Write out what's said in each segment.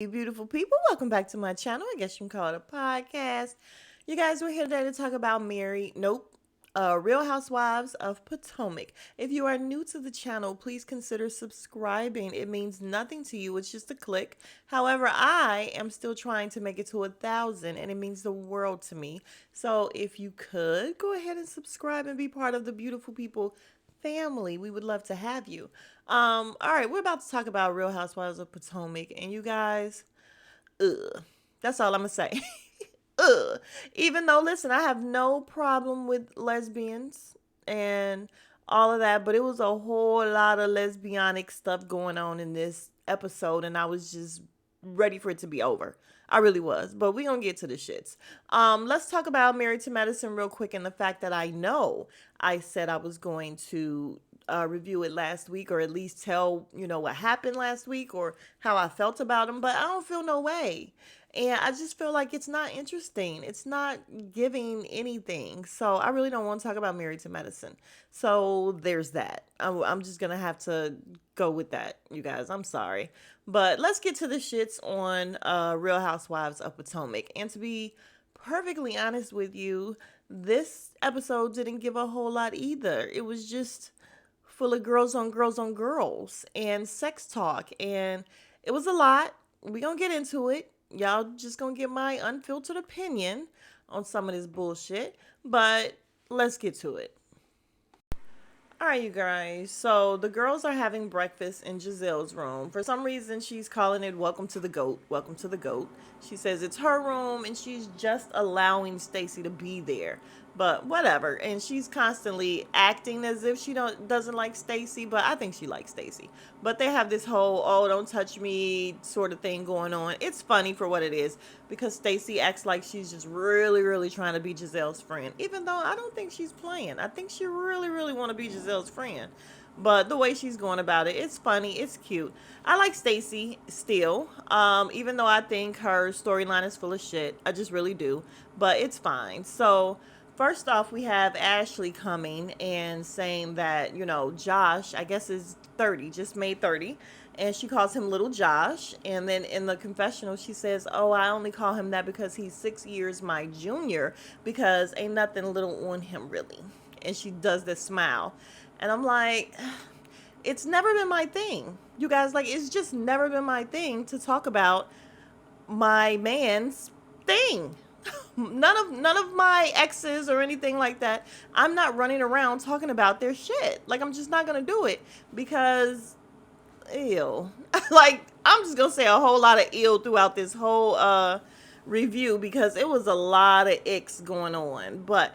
You beautiful people, welcome back to my channel. I guess you can call it a podcast. You guys, we're here today to talk about Real Housewives of Potomac. If you are new to the channel, please consider subscribing. It means nothing to you, it's just a click. However, I am still trying to make it to 1,000, and it means the world to me. So if you could, go ahead and subscribe and be part of the beautiful people family. We would love to have you. All right, we're about to talk about Real Housewives of Potomac, and you guys, ugh. That's all I'm gonna say. Ugh. Even though, listen, I have no problem with lesbians and all of that, but it was a whole lot of lesbianic stuff going on in this episode, and I was just ready for it to be over. I really was, but we gonna get to the shits. Let's talk about Married to Medicine real quick, and the fact that I know I said I was going to review it last week, or at least tell what happened last week or how I felt about them, but I don't feel no way. And I just feel like it's not interesting. It's not giving anything. So I really don't want to talk about Married to Medicine. So there's that. I'm just going to have to go with that, you guys. I'm sorry. But let's get to the shits on Real Housewives of Potomac. And to be perfectly honest with you, this episode didn't give a whole lot either. It was just full of girls on girls on girls and sex talk. And it was a lot. We gonna get into it. Y'all just gonna get my unfiltered opinion on some of this bullshit. But let's get to it. All right, you guys. So the girls are having breakfast in Giselle's room. For some reason, she's calling it "Welcome to the Goat." Welcome to the Goat. She says it's her room, and she's just allowing Stacy to be there. But whatever. And she's constantly acting as if she doesn't like Stacy, but I think she likes Stacy. But they have this whole "oh, don't touch me" sort of thing going on. It's funny for what it is because Stacy acts like she's just really, really trying to be Giselle's friend, even though I don't think she's playing. I think she really, really want to be Giselle's friend. But the way she's going about it, it's funny, it's cute. I like Stacy still, even though I think her storyline is full of shit. I just really do. But it's fine. So first off, we have Ashley coming and saying that, Josh, I guess, is 30, just made 30. And she calls him Little Josh. And then in the confessional, she says, "Oh, I only call him that because he's 6 years my junior, because ain't nothing little on him, really." And she does this smile. And I'm like, it's never been my thing. You guys, like, it's just never been my thing to talk about my man's thing. None of my exes or anything like that. I'm not running around talking about their shit. Like, I'm just not gonna do it because ew. Like, I'm just gonna say a whole lot of ill throughout this whole review because it was a lot of icks going on. But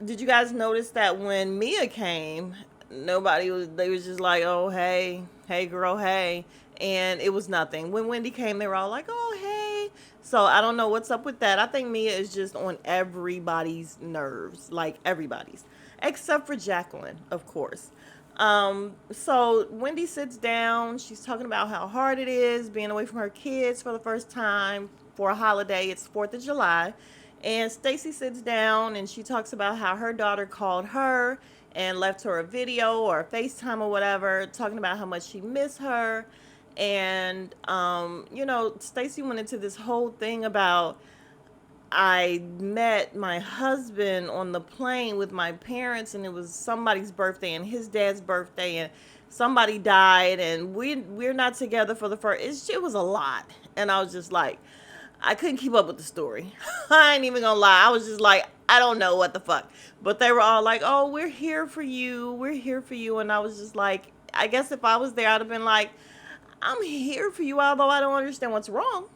did you guys notice that when Mia came, they was just like, "Oh, hey girl, hey," and it was nothing. When Wendy came, they were all like, "Oh, hey." So I don't know what's up with that. I think Mia is just on everybody's nerves, like everybody's, except for Jacqueline, of course. So Wendy sits down. She's talking about how hard it is being away from her kids for the first time for a holiday. It's 4th of July. And Stacy sits down and she talks about how her daughter called her and left her a video or a FaceTime or whatever, talking about how much she missed her. And, Stacy went into this whole thing about, "I met my husband on the plane with my parents, and it was somebody's birthday and his dad's birthday, and somebody died, and we're not together for the first." It was a lot, and I was just like, I couldn't keep up with the story. I ain't even gonna lie. I was just like, I don't know what the fuck. But they were all like, "Oh, we're here for you. We're here for you." And I was just like, I guess if I was there, I'd have been like, "I'm here for you, although I don't understand what's wrong.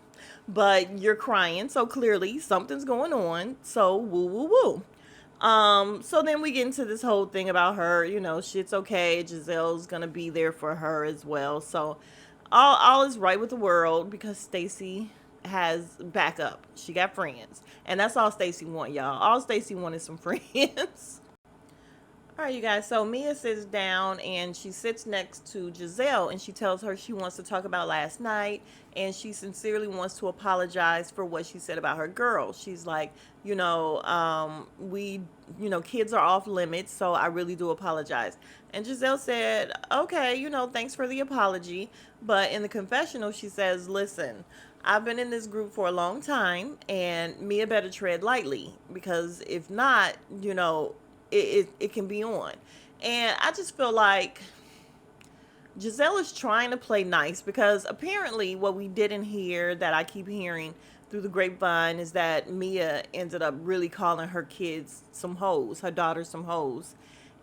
But you're crying, so clearly something's going on. So woo woo woo." So then we get into this whole thing about her, shit's okay. Giselle's gonna be there for her as well. So all is right with the world because Stacy has backup. She got friends. And that's all Stacy want, y'all. All Stacy want is some friends. All right, you guys. So Mia sits down and she sits next to Giselle and she tells her she wants to talk about last night and she sincerely wants to apologize for what she said about her girl. She's like, kids are off limits, so I really do apologize. And Giselle said, okay, thanks for the apology. But in the confessional, she says, listen, I've been in this group for a long time and Mia better tread lightly because if not, it can be on. And I just feel like Giselle is trying to play nice because apparently what we didn't hear that I keep hearing through the grapevine is that Mia ended up really calling her kids some hoes, her daughters some hoes.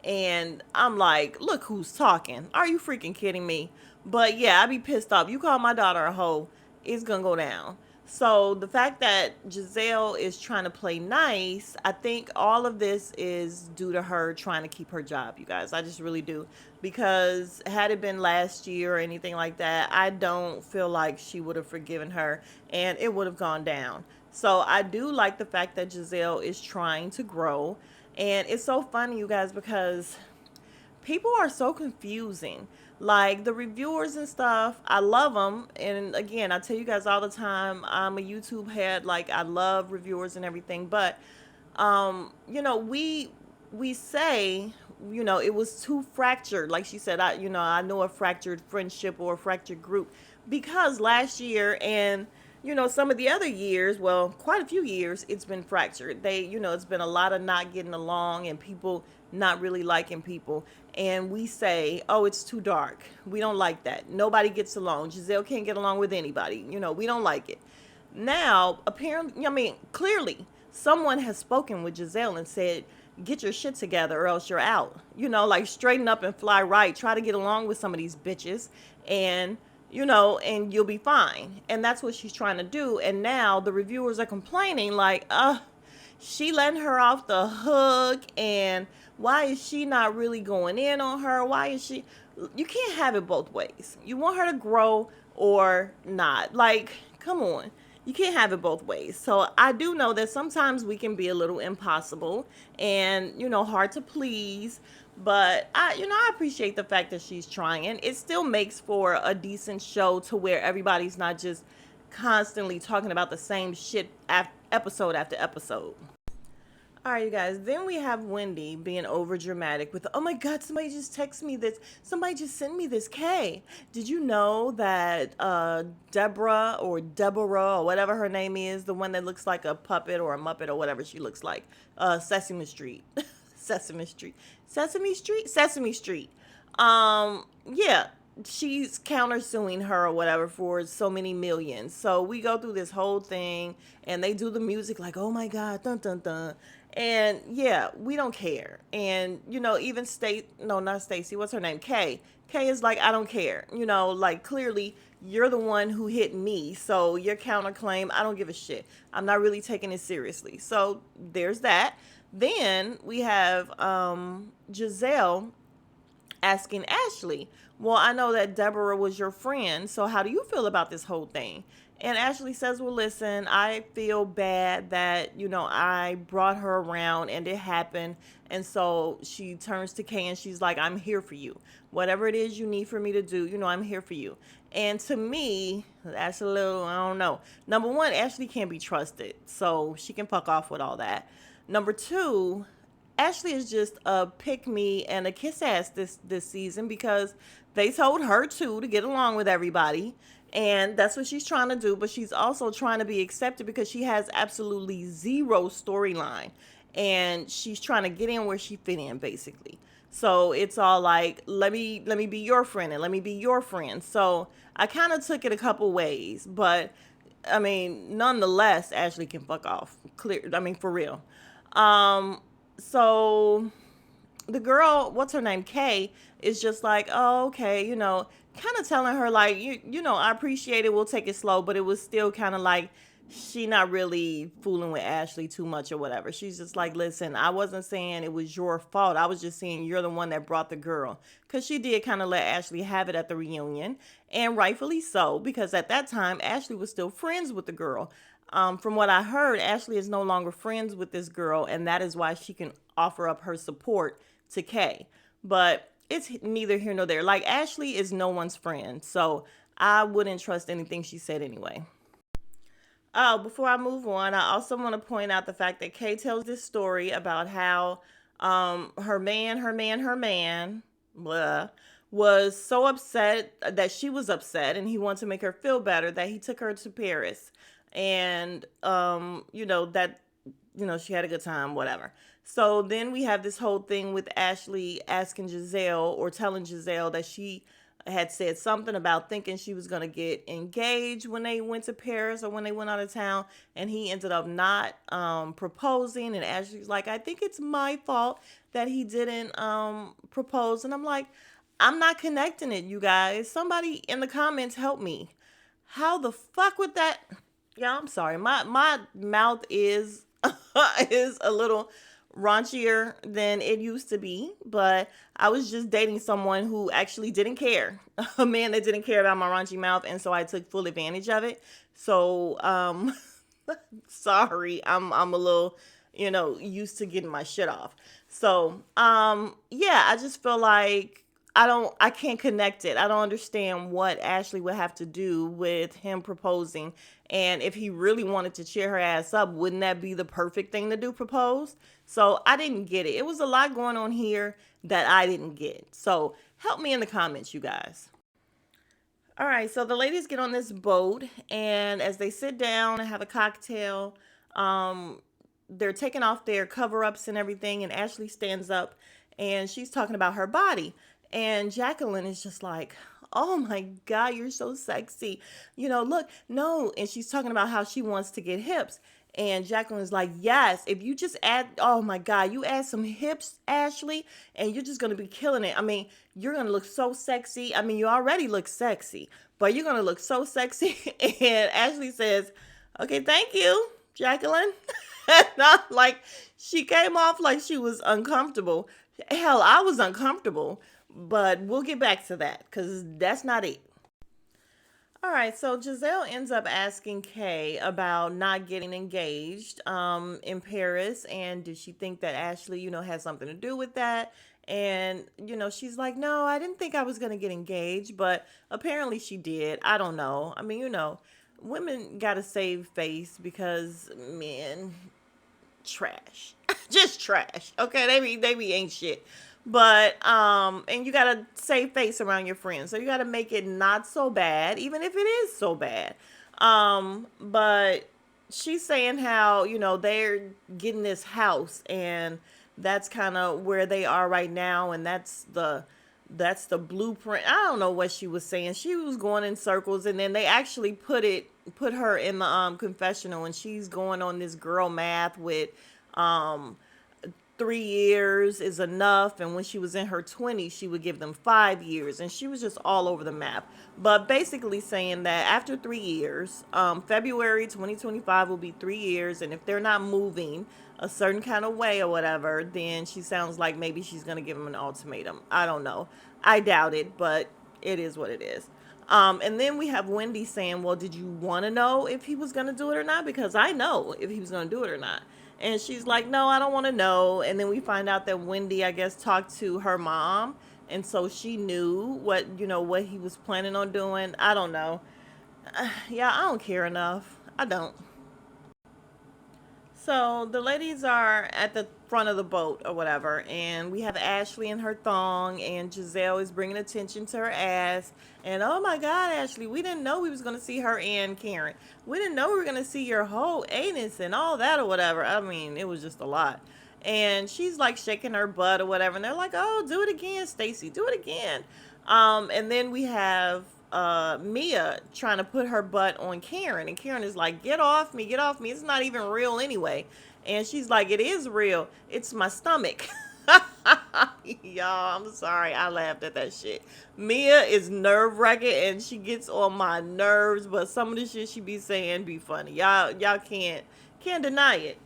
And I'm like, look who's talking. Are you freaking kidding me? But yeah, I'd be pissed off. You call my daughter a hoe, it's gonna go down. So the fact that Giselle is trying to play nice, I think all of this is due to her trying to keep her job, you guys. I just really do. Because had it been last year or anything like that, I don't feel like she would have forgiven her and it would have gone down. So I do like the fact that Giselle is trying to grow. And it's so funny, you guys, because people are so confusing. Like the reviewers and stuff, I love them. And again, I tell you guys all the time, I'm a YouTube head. Like I love reviewers and everything. But we say, it was too fractured. Like she said, I know a fractured friendship or a fractured group because last year and some of the other years, well, quite a few years, it's been fractured. It's been a lot of not getting along and people not really liking people. And we say, oh, it's too dark. We don't like that. Nobody gets along. Giselle can't get along with anybody. We don't like it. Now, apparently, clearly, someone has spoken with Giselle and said, get your shit together or else you're out. Like straighten up and fly right. Try to get along with some of these bitches and and you'll be fine. And that's what she's trying to do. And now the reviewers are complaining, like, she letting her off the hook. And why is she not really going in on her? Why is she? You can't have it both ways. You want her to grow or not. Like, come on. You can't have it both ways. So I do know that sometimes we can be a little impossible and, hard to please. But I appreciate the fact that she's trying. It still makes for a decent show to where everybody's not just constantly talking about the same shit episode after episode. All right, you guys. Then we have Wendy being over dramatic with, oh my God, somebody just texted me this. Somebody just sent me this. Kay, did you know that Deborah or Deborah or whatever her name is, the one that looks like a puppet or a muppet or whatever she looks like, Sesame Street, Sesame Street, Sesame Street, Sesame Street. Yeah, she's countersuing her or whatever for so many millions. So we go through this whole thing and they do the music like, oh my God, dun dun dun. And yeah, we don't care. And even no, not Stacy, what's her name? Kay. Kay is like, I don't care. Like clearly you're the one who hit me. So your counterclaim, I don't give a shit. I'm not really taking it seriously. So there's that. Then we have Giselle asking Ashley, well, I know that Deborah was your friend, so how do you feel about this whole thing? And Ashley says, well, listen, I feel bad that, I brought her around and it happened. And so she turns to Kay and she's like, I'm here for you. Whatever it is you need for me to do, I'm here for you. And to me, that's a little, I don't know. Number one, Ashley can't be trusted. So she can fuck off with all that. Number two, Ashley is just a pick me and a kiss ass this season because they told her to get along with everybody. And that's what she's trying to do. But she's also trying to be accepted because she has absolutely zero storyline. And she's trying to get in where she fit in, basically. So it's all like, let me be your friend and let me be your friend. So I kind of took it a couple ways. But I mean, nonetheless, Ashley can fuck off. Clear. I mean, for real. So the girl, what's her name, Kay, is just like, oh, okay, kind of telling her like, I appreciate it. We'll take it slow, but it was still kind of like she not really fooling with Ashley too much or whatever. She's just like, listen, I wasn't saying it was your fault. I was just saying you're the one that brought the girl. Because she did kind of let Ashley have it at the reunion. And rightfully so, because at that time, Ashley was still friends with the girl. From what I heard, Ashley is no longer friends with this girl. And that is why she can offer up her support to Kay. But it's neither here nor there. Like, Ashley is no one's friend. So I wouldn't trust anything she said anyway. Oh, before I move on, I also want to point out the fact that Kay tells this story about how her man, blah, was so upset that she was upset and he wanted to make her feel better that he took her to Paris. And, she had a good time, whatever. So then we have this whole thing with Ashley asking Giselle or telling Giselle that she had said something about thinking she was going to get engaged when they went to Paris or when they went out of town, and he ended up not proposing. And Ashley's like, I think it's my fault that he didn't propose. And I'm like, I'm not connecting it, you guys. Somebody in the comments help me. How the fuck would that? Yeah, I'm sorry. My mouth is is a little raunchier than it used to be, but I was just dating someone who actually didn't care. A man that didn't care about my raunchy mouth, and so I took full advantage of it. So, sorry. I'm a little, used to getting my shit off. So, yeah, I just feel like I can't connect it. I don't understand what Ashley would have to do with him proposing. And if he really wanted to cheer her ass up, wouldn't that be the perfect thing to do, propose? So I didn't get it. It was a lot going on here that I didn't get. So help me in the comments, you guys. All right, so the ladies get on this boat, and as they sit down and have a cocktail, um, they're taking off their cover ups and everything. And Ashley stands up and she's talking about her body. And Jacqueline is just like, oh my God, you're so sexy. Look, no. And she's talking about how she wants to get hips. And Jacqueline is like, yes, if you just add, oh my God, you add some hips, Ashley, and you're just going to be killing it. I mean, you're going to look so sexy. I mean, you already look sexy, but you're going to look so sexy. And Ashley says, okay, thank you, Jacqueline. Not like she came off like she was uncomfortable. Hell, I was uncomfortable, but we'll get back to that because that's not it. All right, so Giselle ends up asking Kay about not getting engaged in Paris, and did she think that Ashley, had something to do with that? And she's like, no, I didn't think I was gonna get engaged, but apparently she did. I don't know. I mean, women gotta save face because men, trash, just trash. Okay, they be ain't shit. But and you gotta save face around your friends, so you gotta make it not so bad, even if it is so bad. But she's saying how they're getting this house, and that's kind of where they are right now, and that's the blueprint. I don't know what she was saying. She was going in circles, and then they actually put her in the confessional, and she's going on this girl math with um 3 years is enough, and when she was in her 20s she would give them 5 years, and she was just all over the map, but basically saying that after 3 years, February 2025 will be 3 years, and if they're not moving a certain kind of way or whatever, then she sounds like maybe she's going to give them an ultimatum. I don't know. I doubt it, but it is what it is. And then we have Wendy saying, well, did you want to know if he was going to do it or not? Because I know if he was going to do it or not. And she's like, no, I don't want to know. And then we find out that Wendy, I guess, talked to her mom. And so she knew what he was planning on doing. I don't know. Yeah, I don't care enough. I don't. So the ladies are at the front of the boat or whatever, and we have Ashley in her thong, and Giselle is bringing attention to her ass. And oh my God, Ashley, we didn't know we was gonna see her and Karen. We didn't know we were gonna see your whole anus and all that or whatever. I mean, it was just a lot. And she's like shaking her butt or whatever, and they're like, "Oh, do it again, Stacy, do it again." And then we have Mia trying to put her butt on Karen, and Karen is like, get off me, get off me, it's not even real anyway. And she's like, it is real, it's my stomach. Y'all, I'm sorry, I laughed at that shit. Mia is nerve-wracking and she gets on my nerves, but some of the shit she be saying be funny. Y'all can't deny it.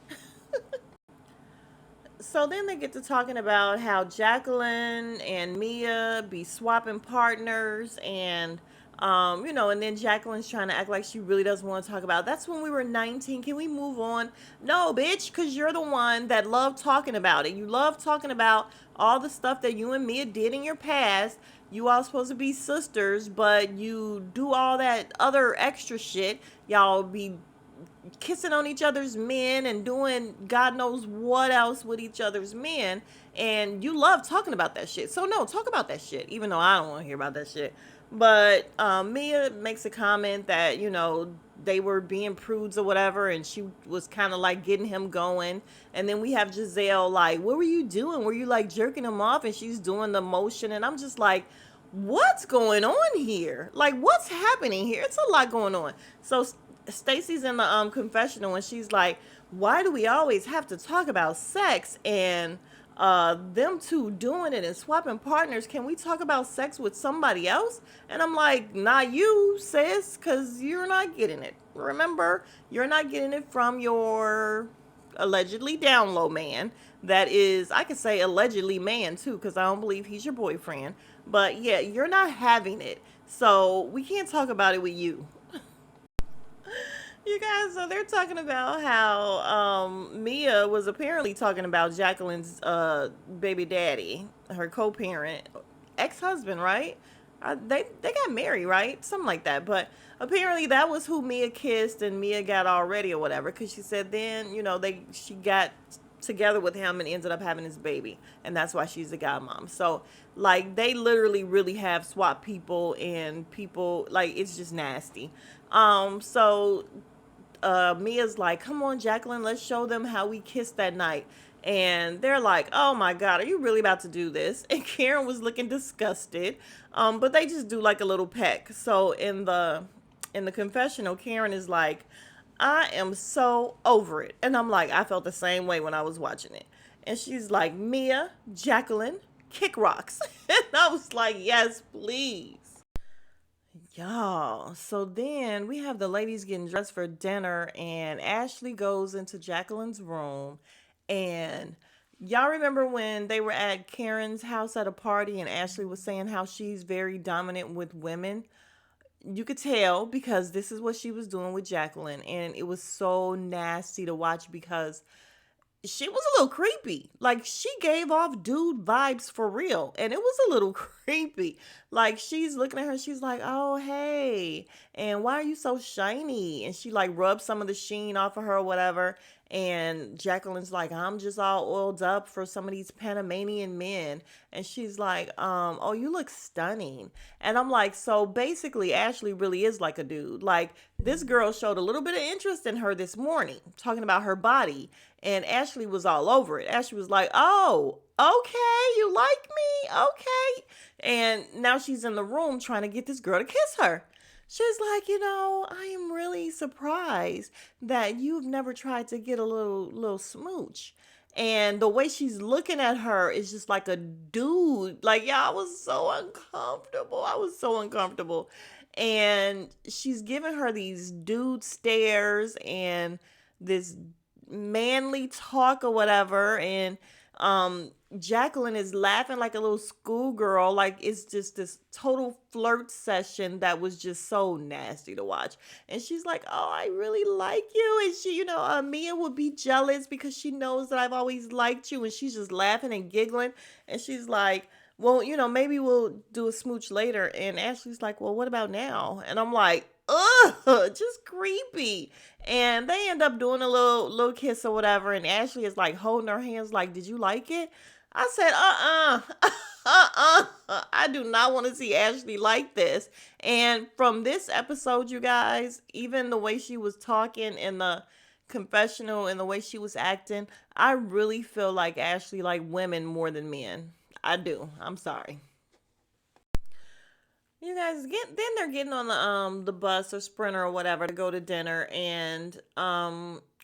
So then they get to talking about how Jacqueline and Mia be swapping partners, and And then Jacqueline's trying to act like she really doesn't want to talk about it. That's when we were 19. Can we move on? No, bitch, because you're the one that loved talking about it. You love talking about all the stuff that you and Mia did in your past. You all supposed to be sisters, but you do all that other extra shit. Y'all be kissing on each other's men and doing God knows what else with each other's men. And you love talking about that shit. So, no, talk about that shit, even though I don't want to hear about that shit. But Mia makes a comment that, they were being prudes or whatever, and she was kind of like getting him going. And then we have Giselle, like, what were you doing? Were you like jerking him off? And she's doing the motion. And I'm just like, what's going on here? Like, what's happening here? It's a lot going on. So Stacy's in the confessional, and she's like, why do we always have to talk about sex and them two doing it and swapping partners? Can we talk about sex with somebody else? And I'm like, not you, sis, because you're not getting it. Remember, you're not getting it from your allegedly down low man. That is, I could say allegedly man too, because I don't believe he's your boyfriend. But yeah, you're not having it. So we can't talk about it with you. You guys, so they're talking about how Mia was apparently talking about Jacqueline's baby daddy, her co-parent, ex-husband, right? They got married, right? Something like that. But apparently that was who Mia kissed and Mia got already or whatever. Because she said then, she got together with him and ended up having his baby, and that's why she's a godmom. So like they literally really have swapped people, and people like it's just nasty. So Mia's like, come on, Jacqueline, let's show them how we kissed that night. And they're like, oh my God, are you really about to do this? And Karen was looking disgusted. But they just do like a little peck. So in the confessional, Karen is like, I am so over it. And I'm like, I felt the same way when I was watching it. And she's like, Mia, Jacqueline, kick rocks. And I was like, yes, please. Y'all, so then we have the ladies getting dressed for dinner, and Ashley goes into Jacqueline's room. And y'all remember when they were at Karen's house at a party, and Ashley was saying how she's very dominant with women? You could tell because this is what she was doing with Jacqueline, and it was so nasty to watch because she was a little creepy. Like she gave off dude vibes for real. And it was a little creepy. Like she's looking at her, she's like, oh hey. And why are you so shiny? And she like rubs some of the sheen off of her or whatever. And Jacqueline's like, I'm just all oiled up for some of these Panamanian men. And she's like, oh, you look stunning. And I'm like, so basically Ashley really is like a dude. Like this girl showed a little bit of interest in her this morning, talking about her body. And Ashley was all over it. Ashley was like, oh, okay, you like me? Okay. And now she's in the room trying to get this girl to kiss her. She's like, I am really surprised that you've never tried to get a little smooch. And the way she's looking at her is just like a dude. Like, yeah, I was so uncomfortable. I was so uncomfortable. And she's giving her these dude stares and this manly talk or whatever. And Jacqueline is laughing like a little schoolgirl. Like it's just this total flirt session that was just so nasty to watch. And she's like, oh, I really like you. And she, Mia would be jealous because she knows that I've always liked you. And she's just laughing and giggling. And she's like, well, maybe we'll do a smooch later. And Ashley's like, well, what about now? And I'm like, ugh, just creepy. And they end up doing a little kiss or whatever. And Ashley is like holding her hands like, did you like it? I said, I do not want to see Ashley like this. And from this episode, you guys, even the way she was talking in the confessional and the way she was acting, I really feel like Ashley like women more than men. I do. I'm sorry. You guys then they're getting on the bus or sprinter or whatever to go to dinner, and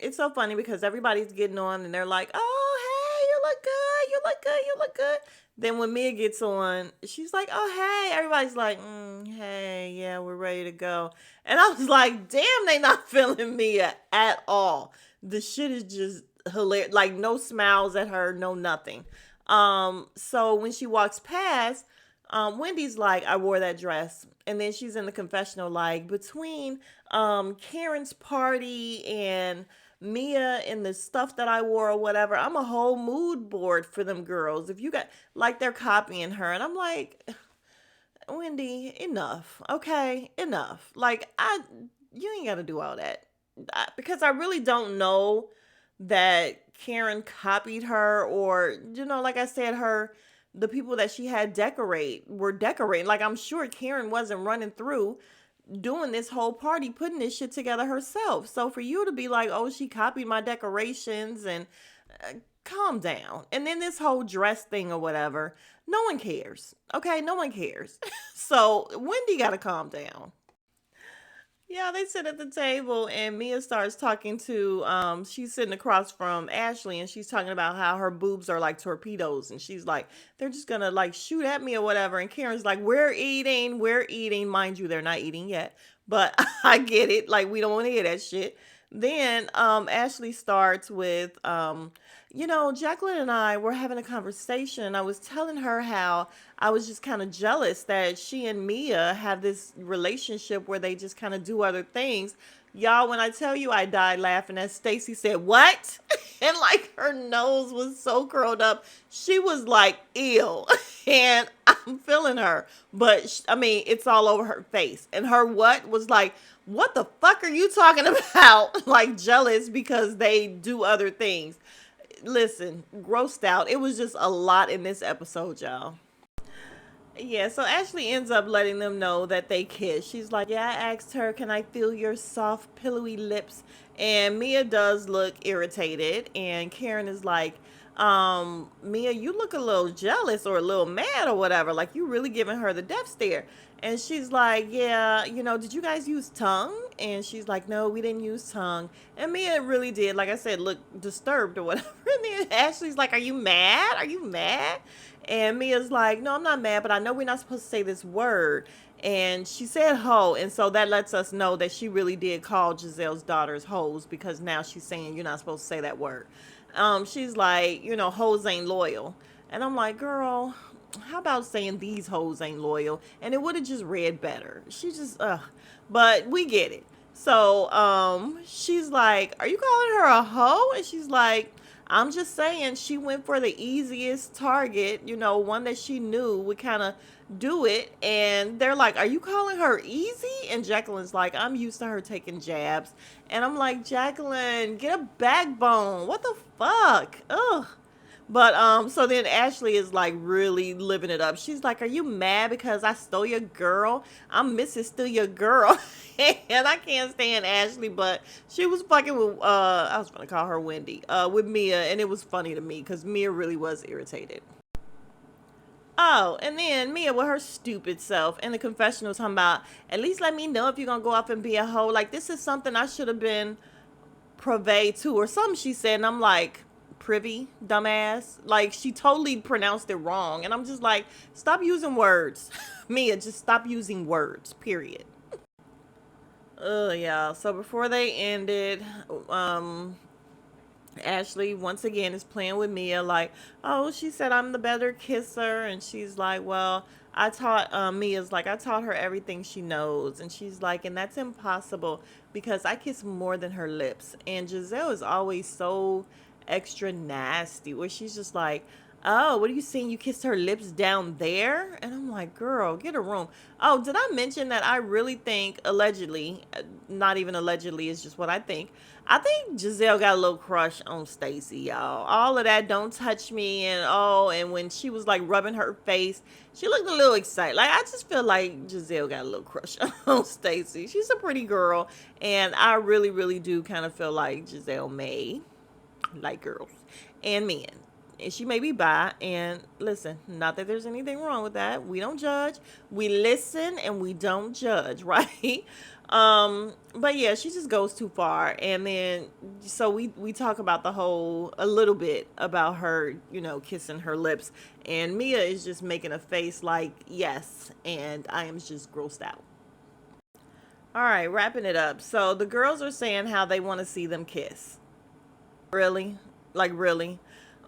it's so funny because everybody's getting on and they're like, oh hey, you look good, you look good, you look good. Then when Mia gets on, she's like, oh hey, everybody's like, hey, yeah, we're ready to go. And I was like, damn, they not feeling Mia at all. The shit is just hilarious. Like no smiles at her, no nothing. So when she walks past, Wendy's like, I wore that dress. And then she's in the confessional, like, between Karen's party and Mia and the stuff that I wore or whatever, I'm a whole mood board for them girls. If you got, like, they're copying her. And I'm like, Wendy, enough. Okay, enough. Like, you ain't got to do all that. Because I really don't know that Karen copied her, or, like I said, the people that she had were decorating. Like, I'm sure Karen wasn't running through doing this whole party, putting this shit together herself. So for you to be like, oh, she copied my decorations, and calm down. And then this whole dress thing or whatever, no one cares. Okay, no one cares. So Wendy got to calm down. Yeah, they sit at the table and Mia starts talking to she's sitting across from Ashley, and she's talking about how her boobs are like torpedoes, and she's like, they're just gonna like shoot at me or whatever. And Karen's like, we're eating. Mind you, they're not eating yet. But I get it. Like, we don't want to hear that shit. Then Ashley starts with Jacqueline and I were having a conversation, and I was telling her how I was just kind of jealous that she and Mia have this relationship where they just kind of do other things. Y'all, when I tell you I died laughing as Stacy said, "What?" And like her nose was so curled up. She was like, ill. And I'm feeling her. But I mean, it's all over her face. And her what was like, what the fuck are you talking about? Like, jealous because they do other things. Listen, grossed out. It was just a lot in this episode, y'all. Yeah, so Ashley ends up letting them know that they kiss. She's like, yeah, I asked her, can I feel your soft, pillowy lips? And Mia does look irritated. And Karen is like, Mia, you look a little jealous or a little mad or whatever. Like, you really giving her the death stare. And she's like, yeah, did you guys use tongue? And she's like, no, we didn't use tongue. And Mia really did, like I said, look disturbed or whatever. And then Ashley's like, are you mad? Are you mad? And Mia's like, no, I'm not mad, but I know we're not supposed to say this word. And she said hoe. And so that lets us know that she really did call Giselle's daughters hoes, because now she's saying you're not supposed to say that word. She's like, hoes ain't loyal. And I'm like, girl, how about saying these hoes ain't loyal? And it would have just read better. She just, but we get it. So, she's like, are you calling her a hoe? And she's like, I'm just saying she went for the easiest target, one that she knew would kind of do it. And they're like, are you calling her easy? And Jacqueline's like, I'm used to her taking jabs. And I'm like, Jacqueline, get a backbone. What the fuck? Ugh. But so then Ashley is like really living it up. She's like, are you mad because I stole your girl? I'm Mrs. Steal Your Girl. And I can't stand Ashley, but she was fucking with I was gonna call her Wendy, with Mia, and it was funny to me because Mia really was irritated. Oh, and then Mia with her stupid self in the confessional talking about, at least let me know if you're gonna go off and be a hoe. Like, this is something I should have been privy to or something, she said. And I'm like, privy, dumbass. Like, she totally pronounced it wrong. And I'm just like, stop using words. Mia, just stop using words, period. Yeah. So before they ended, Ashley once again is playing with Mia, like, oh, she said I'm the better kisser. And she's like, well, Mia's like, I taught her everything she knows. And she's like, and that's impossible because I kiss more than her lips. And Giselle is always so extra nasty, where she's just like, oh, what are you saying? You kissed her lips down there? And I'm like, girl, get a room. Oh, did I mention that I really think, allegedly, not even allegedly, is just what I think. I think Giselle got a little crush on Stacy, y'all. All of that, don't touch me, and and when she was like rubbing her face, she looked a little excited. Like, I just feel like Giselle got a little crush on Stacy. She's a pretty girl, and I really, really do kind of feel like Giselle may like girls and men. And she may be bi. And listen, not that there's anything wrong with that. We don't judge. We listen and we don't judge, right? But yeah, she just goes too far. And then so we talk about a little bit about her, kissing her lips. And Mia is just making a face like, yes, and I am just grossed out. All right, wrapping it up. So the girls are saying how they want to see them kiss. Really? Like, really?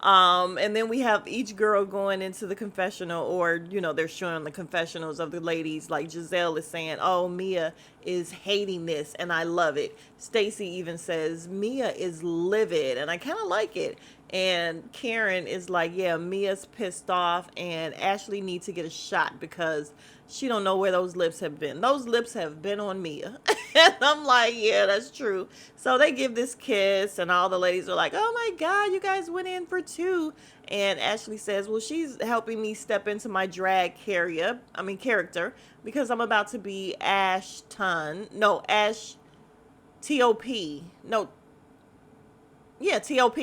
And then we have each girl going into the confessional, or they're showing the confessionals of the ladies. Like Giselle is saying, "Oh, Mia is hating this, and I love it." Stacy even says Mia is livid, and I kind of like it. And Karen is like, "Yeah, Mia's pissed off, and Ashley needs to get a shot because she don't know where those lips have been. Those lips have been on Mia." And I'm like, "Yeah, that's true." So they give this kiss, and all the ladies are like, "Oh my God, you guys went in for two." And Ashley says, "Well, she's helping me step into my drag character, because I'm about to be Ash Top. No, yeah, Top.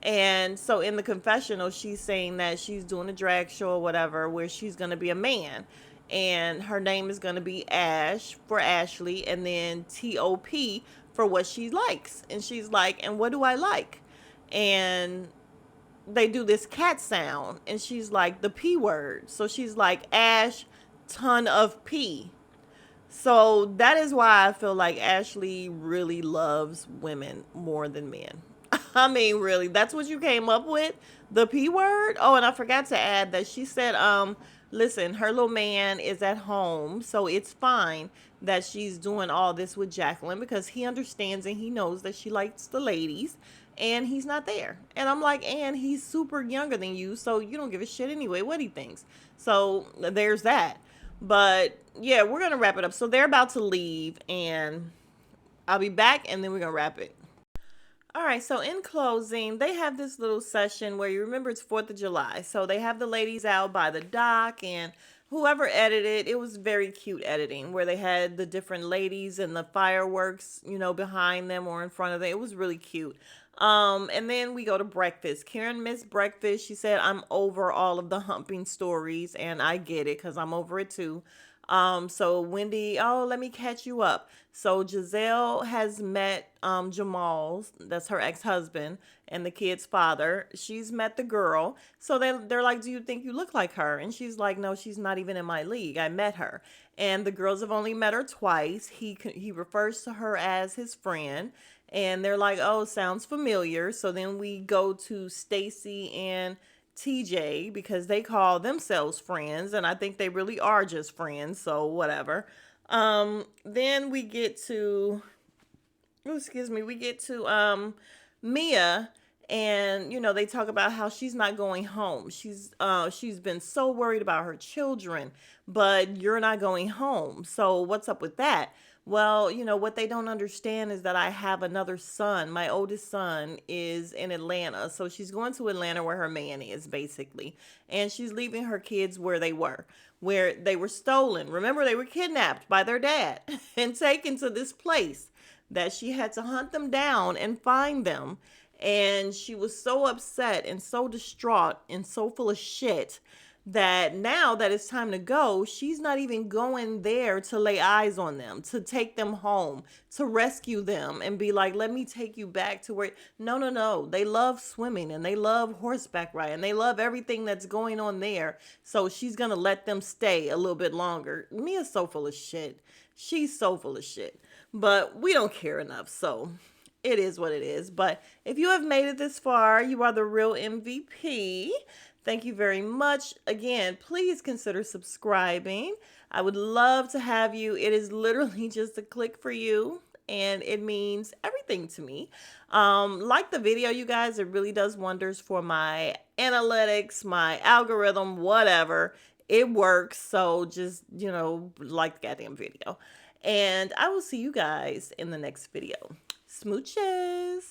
And so in the confessional, she's saying that she's doing a drag show or whatever where she's going to be a man. And her name is going to be Ash for Ashley, and then Top for what she likes. And she's like, "And what do I like?" And they do this cat sound. And she's like, "The P word." So she's like, "Ash, ton of P." So that is why I feel like Ashley really loves women more than men. I mean, really, that's what you came up with? The P word? Oh, and I forgot to add that she said, listen, her little man is at home, so it's fine that she's doing all this with Jacqueline because he understands and he knows that she likes the ladies and he's not there. And I'm like, and he's super younger than you, so you don't give a shit anyway what he thinks. So there's that. But yeah, we're going to wrap it up. So they're about to leave, and I'll be back, and then we're going to wrap it. All right, so in closing, they have this little session where you remember it's 4th of July. So they have the ladies out by the dock, and whoever edited it was very cute editing where they had the different ladies and the fireworks, behind them or in front of them. It was really cute. And then we go to breakfast. Karen missed breakfast. She said, "I'm over all of the humping stories," and I get it because I'm over it too. So Wendy, "Oh, let me catch you up." So Giselle has met Jamal, that's her ex-husband, and the kid's father. She's met the girl. So they're like, "Do you think you look like her?" And she's like, "No, she's not even in my league. I met her." And the girls have only met her twice. He refers to her as his friend. And they're like, "Oh, sounds familiar." So then we go to Stacy and TJ because they call themselves friends, and I think they really are just friends, so whatever. Then we get to, oh, excuse me, we get to Mia, and they talk about how she's not going home. She's been so worried about her children, but you're not going home. So what's up with that? Well, what they don't understand is that I have another son. My oldest son is in Atlanta. So she's going to Atlanta where her man is, basically. And she's leaving her kids where they were stolen. Remember, they were kidnapped by their dad and taken to this place that she had to hunt them down and find them. And she was so upset and so distraught and so full of shit that now that it's time to go, she's not even going there to lay eyes on them, to take them home, to rescue them and be like, "Let me take you back to where." No, no, no. They love swimming and they love horseback riding. They love everything that's going on there. So she's going to let them stay a little bit longer. Mia's so full of shit. She's so full of shit. But we don't care enough. So it is what it is. But if you have made it this far, you are the real MVP. Thank you very much. Again, please consider subscribing. I would love to have you. It is literally just a click for you, and it means everything to me. Like the video, you guys. It really does wonders for my analytics, my algorithm, whatever. It works. So just, like the goddamn video. And I will see you guys in the next video. Smooches.